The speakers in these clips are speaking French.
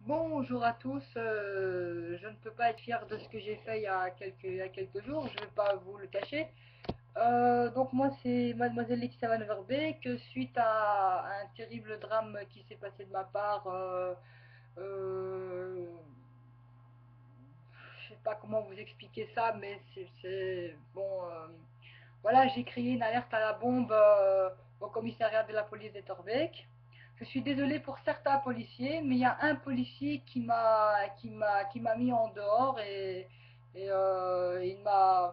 Bonjour à tous, je ne peux pas être fier de ce que j'ai fait il y a quelques jours, je ne vais pas vous le cacher. Donc moi c'est Mademoiselle Laetitia Van Verbeek, suite à un terrible drame qui s'est passé de ma part, euh, je sais pas comment vous expliquer ça, mais bon, voilà, j'ai créé une alerte à la bombe au commissariat de la police d'Etterbeek. Je suis désolée pour certains policiers, mais il y a un policier qui m'a mis en dehors et il m'a.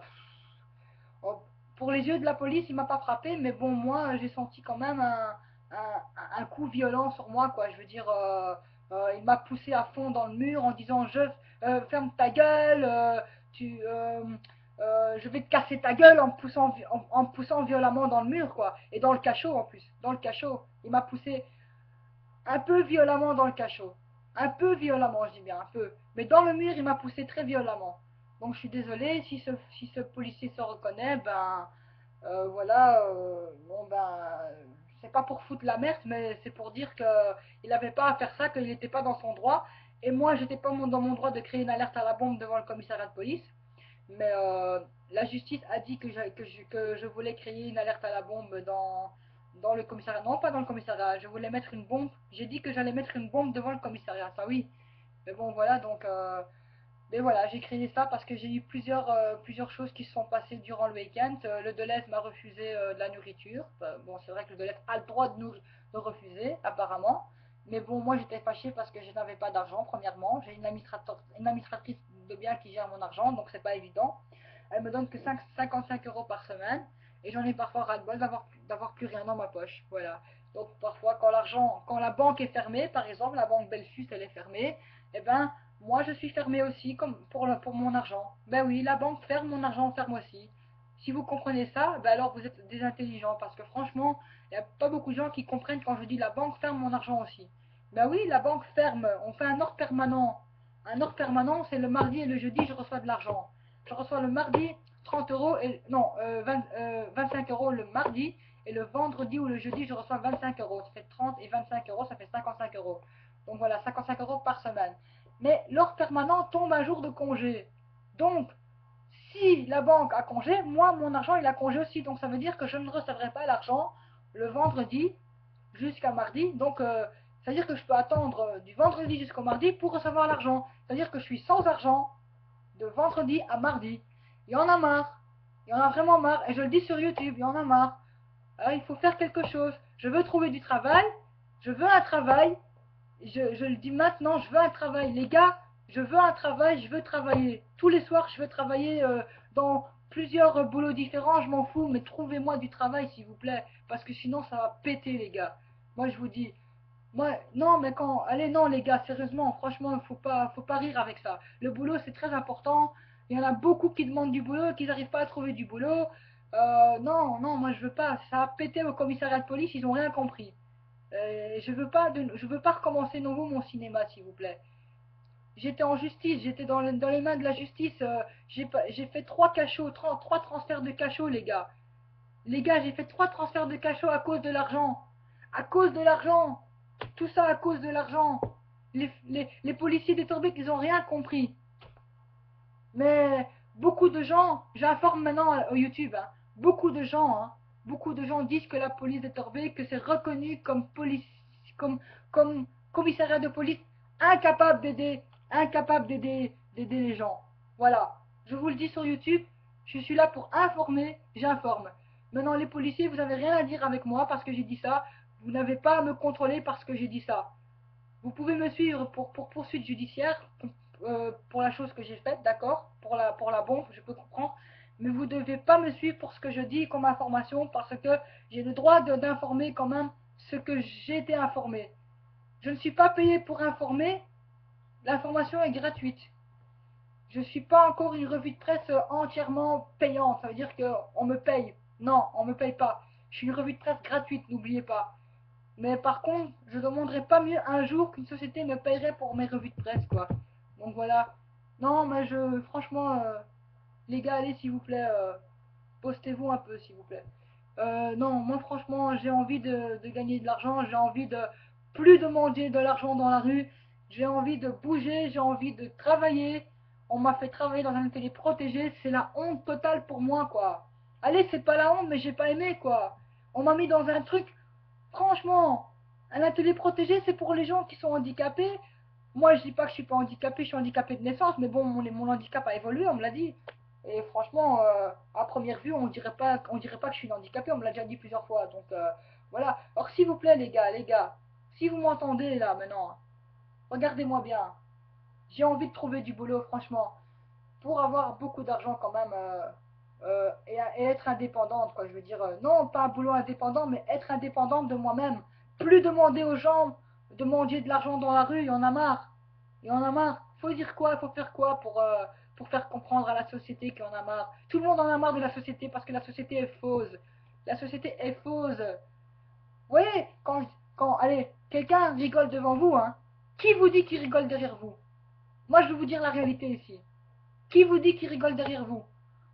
Oh, pour les yeux de la police, il m'a pas frappé, mais bon, moi, j'ai senti quand même un coup violent sur moi, quoi. Je veux dire, il m'a poussé à fond dans le mur en disant ferme ta gueule, tu, je vais te casser ta gueule en me poussant violemment dans le mur, quoi. Et dans le cachot en plus, dans le cachot. Il m'a poussé un peu violemment dans le cachot. Un peu violemment, je dis bien un peu. Mais dans le mur, il m'a poussé très violemment. Donc je suis désolée, si ce policier se reconnaît, ben voilà, bon ben, c'est pas pour foutre la merde, mais c'est pour dire qu'il n'avait pas à faire ça, qu'il n'était pas dans son droit. Et moi, j'étais pas dans mon droit de créer une alerte à la bombe devant le commissariat de police. Mais la justice a dit que je voulais créer une alerte à la bombe dans le commissariat. Non, pas dans le commissariat. Je voulais mettre une bombe. J'ai dit que j'allais mettre une bombe devant le commissariat. Ça, oui. Mais bon, voilà. Donc, mais voilà, j'ai créé ça parce que j'ai eu plusieurs choses qui se sont passées durant le week-end. Le Deleuze m'a refusé de la nourriture. Bon, c'est vrai que le Deleuze a le droit de refuser, apparemment. Mais bon, moi j'étais fâchée parce que je n'avais pas d'argent, premièrement. J'ai une administratrice de biens qui gère mon argent, donc c'est pas évident. Elle me donne que 55 euros par semaine. Et j'en ai parfois ras-le-bol d'avoir plus rien dans ma poche. Voilà. Donc parfois, quand la banque est fermée, par exemple, la banque Belfus, elle est fermée, eh ben, moi, je suis fermée aussi comme pour mon argent. Ben oui, la banque ferme, mon argent ferme aussi. Si vous comprenez ça, ben alors vous êtes des intelligents parce que franchement, il n'y a pas beaucoup de gens qui comprennent quand je dis la banque ferme mon argent aussi. Ben oui, la banque ferme, on fait un ordre permanent. Un ordre permanent, c'est le mardi et le jeudi, je reçois de l'argent. Je reçois le mardi 30 euros, et, non, 25 euros le mardi, et le vendredi ou le jeudi, je reçois 25 euros. Ça fait 30 et 25 euros, ça fait 55 euros. Donc voilà, 55 euros par semaine. Mais l'ordre permanent tombe un jour de congé. Donc, si la banque a congé, moi, mon argent, il a congé aussi. Donc, ça veut dire que je ne recevrai pas l'argent le vendredi jusqu'à mardi. Donc, ça veut dire que je peux attendre du vendredi jusqu'au mardi pour recevoir l'argent. Ça veut dire que je suis sans argent de vendredi à mardi. Il y en a marre. Il y en a vraiment marre. Et je le dis sur YouTube, il y en a marre. Il faut faire quelque chose. Je veux trouver du travail. Je veux un travail. Je le dis maintenant, je veux un travail. Les gars, je veux un travail, je veux travailler. Tous les soirs, je veux travailler dans plusieurs boulots différents, je m'en fous, mais trouvez-moi du travail, s'il vous plaît. Parce que sinon, ça va péter, les gars. Moi, je vous dis. Moi, non, mais quand. Allez, non, les gars, sérieusement, franchement, faut pas rire avec ça. Le boulot, c'est très important. Il y en a beaucoup qui demandent du boulot, qui n'arrivent pas à trouver du boulot. Non, non, moi, je veux pas. Ça a pété au commissariat de police, ils ont rien compris. Je veux pas recommencer nouveau mon cinéma, s'il vous plaît. J'étais en justice, j'étais dans les mains de la justice. J'ai fait trois cachots, trois transferts de cachots, les gars. Les gars, j'ai fait trois transferts de cachots à cause de l'argent. À cause de l'argent. Tout ça à cause de l'argent. Les policiers des Tourbiques, ils ont rien compris. Mais beaucoup de gens, j'informe maintenant au YouTube, hein, beaucoup de gens disent que la police de Torbay, que c'est reconnu comme police, comme, comme commissariat de police incapable d'aider les gens. Voilà, je vous le dis sur YouTube, je suis là pour informer, j'informe. Maintenant, les policiers, vous n'avez rien à dire avec moi parce que j'ai dit ça. Vous n'avez pas à me contrôler parce que j'ai dit ça. Vous pouvez me suivre pour poursuite judiciaire, pour la chose que j'ai faite, d'accord, pour la bombe, je peux comprendre. Mais vous ne devez pas me suivre pour ce que je dis comme information, parce que j'ai le droit d'informer quand même ce que j'ai été informé. Je ne suis pas payé pour informer, l'information est gratuite. Je ne suis pas encore une revue de presse entièrement payante, ça veut dire qu'on me paye. Non, on ne me paye pas. Je suis une revue de presse gratuite, n'oubliez pas. Mais par contre, je ne demanderais pas mieux un jour qu'une société me paierait pour mes revues de presse, quoi. Donc voilà. Non, mais franchement, les gars, allez, s'il vous plaît, postez-vous un peu, s'il vous plaît. Non, moi, franchement, j'ai envie de gagner de l'argent, j'ai envie de plus demander de l'argent dans la rue. j'ai envie de bouger, j'ai envie de travailler. On m'a fait travailler dans un atelier protégé, c'est la honte totale pour moi, quoi. Allez, c'est pas la honte, mais j'ai pas aimé, quoi. On m'a mis dans un truc, franchement, un atelier protégé, c'est pour les gens qui sont handicapés. Moi, je dis pas que je suis pas handicapé, je suis handicapé de naissance, mais bon, mon handicap a évolué, on me l'a dit. Et franchement, à première vue, on dirait pas que je suis handicapé, on me l'a déjà dit plusieurs fois. Donc voilà. Alors s'il vous plaît, les gars, si vous m'entendez là maintenant, regardez-moi bien. J'ai envie de trouver du boulot, franchement, pour avoir beaucoup d'argent quand même et être indépendante, quoi. Je veux dire, non, pas un boulot indépendant, mais être indépendante de moi-même. Plus demander aux gens de demander de l'argent dans la rue, il y en a marre. Il y en a marre. Faut dire quoi, faut faire quoi pour faire comprendre à la société qu'il y en a marre. Tout le monde en a marre de la société parce que la société est fausse. La société est fausse. Vous voyez, allez, quelqu'un rigole devant vous, hein. Qui vous dit qu'il rigole derrière vous? Moi, je vais vous dire la réalité ici. Qui vous dit qu'il rigole derrière vous?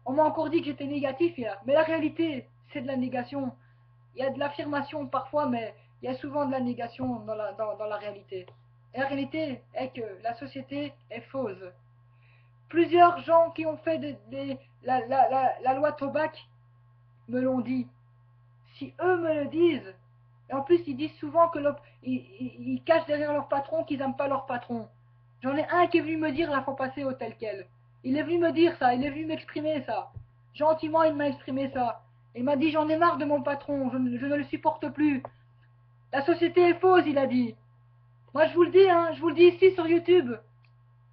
On m'a encore dit que j'étais négatif hier. Mais la réalité, c'est de la négation. Il y a de l'affirmation parfois, mais il y a souvent de la négation dans la réalité. Et la réalité est que la société est fausse. Plusieurs gens qui ont fait la loi Tobac me l'ont dit. Si eux me le disent, et en plus ils disent souvent que ils cachent derrière leur patron qu'ils n'aiment pas leur patron. J'en ai un qui est venu me dire la fois passée au tel quel. Il est venu me dire ça, il est venu m'exprimer ça. Gentiment, il m'a exprimé ça. Il m'a dit j'en ai marre de mon patron, je ne le supporte plus. La société est fausse, il a dit. Moi je vous le dis, hein, je vous le dis ici sur YouTube.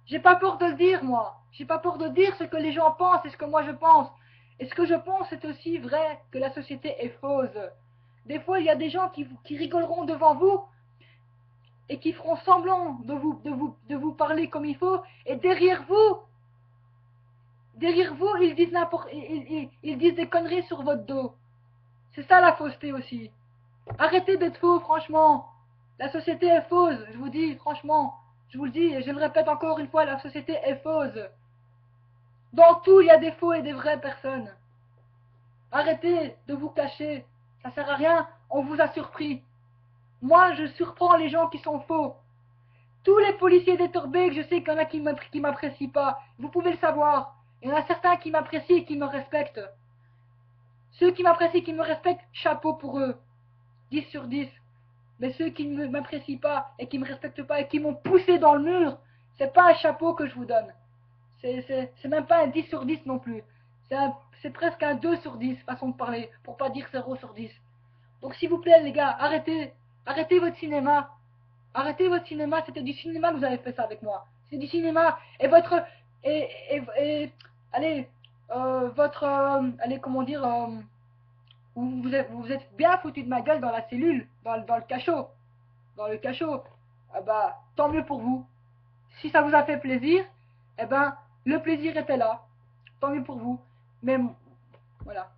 J'ai pas peur de le dire, moi. J'ai pas peur de dire ce que les gens pensent et ce que moi je pense. Et ce que je pense, c'est aussi vrai que la société est fausse. Des fois, il y a des gens qui rigoleront devant vous et qui feront semblant de vous parler comme il faut. Et derrière vous, ils disent des conneries sur votre dos. C'est ça la fausseté aussi. Arrêtez d'être faux, franchement. La société est fausse, je vous dis, franchement. Je vous le dis et je le répète encore une fois, la société est fausse. Dans tout, il y a des faux et des vraies personnes. Arrêtez de vous cacher. Ça sert à rien, on vous a surpris. Moi, je surprends les gens qui sont faux. Tous les policiers d'Etterbeek, je sais qu'il y en a qui m'apprécient pas. Vous pouvez le savoir. Il y en a certains qui m'apprécient et qui me respectent. Ceux qui m'apprécient et qui me respectent, chapeau pour eux. 10 sur 10. Mais ceux qui ne m'apprécient pas et qui ne me respectent pas et qui m'ont poussé dans le mur, c'est pas un chapeau que je vous donne. C'est même pas un 10 sur 10 non plus. C'est presque un 2 sur 10, façon de parler, pour pas dire 0 sur 10. Donc s'il vous plaît les gars, arrêtez. Arrêtez votre cinéma. Arrêtez votre cinéma, c'était du cinéma que vous avez fait ça avec moi. C'est du cinéma. Et votre... allez, votre... allez, comment dire... vous êtes bien foutu de ma gueule dans la cellule, dans le cachot. Dans le cachot. Ah bah, tant mieux pour vous. Si ça vous a fait plaisir, eh ben, le plaisir était là. Tant mieux pour vous. Mais voilà.